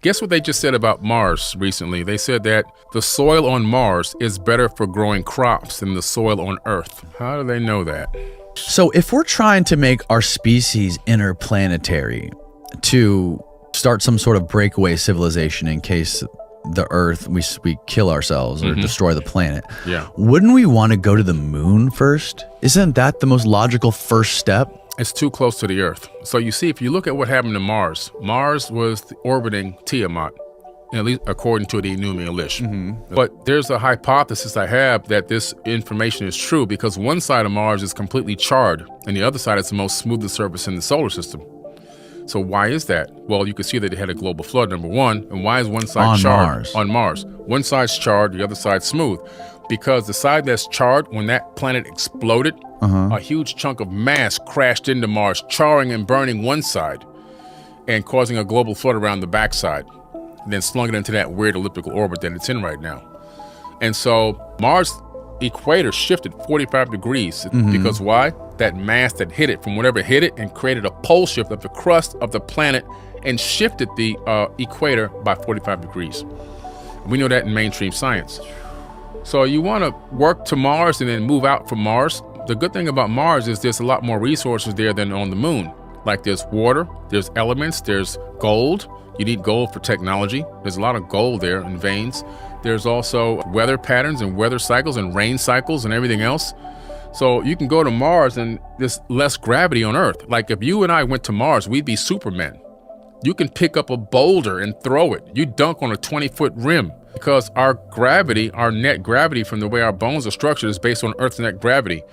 Guess what they just said about Mars recently? They said that the soil on Mars is better for growing crops than the soil on Earth. How do they know that? So if we're trying to make our species interplanetary to start some sort of breakaway civilization in case the Earth, we kill ourselves or destroy the planet, wouldn't we want to go to the moon first? Isn't that the most logical first step? It's too close to the Earth. So you see, if you look at what happened to Mars, Mars was orbiting Tiamat, at least according to the Enuma Elish. But there's a hypothesis I have that this information is true because one side of Mars is completely charred and the other side is the most smoothest surface in the solar system. So why is that? Well, you can see that it had a global flood, number one. And why is one side charred? On Mars. One side's charred, the other side's smooth. Because the side that's charred, when that planet exploded, a huge chunk of mass crashed into Mars, charring and burning one side and causing a global flood around the backside. And then slung it into that weird elliptical orbit that it's in right now. And so Mars' equator shifted 45 degrees because why? That mass that hit it from whatever hit it and created a pole shift of the crust of the planet and shifted the equator by 45 degrees. We know that in mainstream science. So you want to work to Mars and then move out from Mars. The good thing about Mars is there's a lot more resources there than on the moon. Like there's water, there's elements, there's gold. You need gold for technology. There's a lot of gold there in veins. There's also weather patterns and weather cycles and rain cycles and everything else. So you can go to Mars and there's less gravity on Earth. Like if you and I went to Mars, we'd be Supermen. You can pick up a boulder and throw it. You dunk on a 20-foot rim because our gravity, our net gravity from the way our bones are structured is based on Earth's net gravity.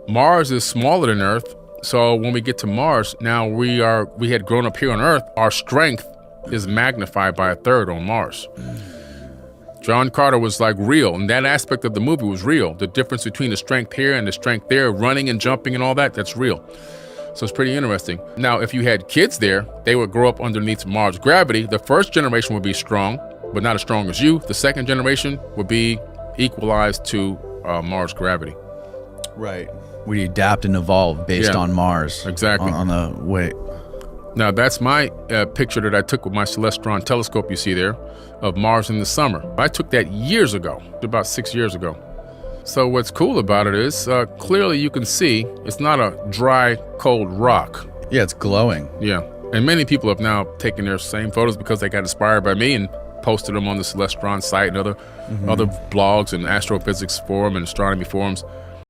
Mars is smaller than Earth. So when we get to Mars, now we had grown up here on Earth. Our strength is magnified by a third on Mars. John Carter was like real, and that aspect of the movie was real. The difference between the strength here and the strength there, running and jumping and all that, that's real. So it's pretty interesting. Now, if you had kids there, they would grow up underneath Mars gravity. The first generation would be strong, but not as strong as you. The second generation would be equalized to Mars gravity. Right. We adapt and evolve based on Mars. Exactly. On the way. Now, that's my picture that I took with my Celestron telescope you see there of Mars in the summer. I took that years ago, about 6 years ago. So what's cool about it is clearly you can see it's not a dry, cold rock. Yeah, it's glowing. Yeah. And many people have now taken their same photos because they got inspired by me and posted them on the Celestron site and other blogs and astrophysics forum and astronomy forums.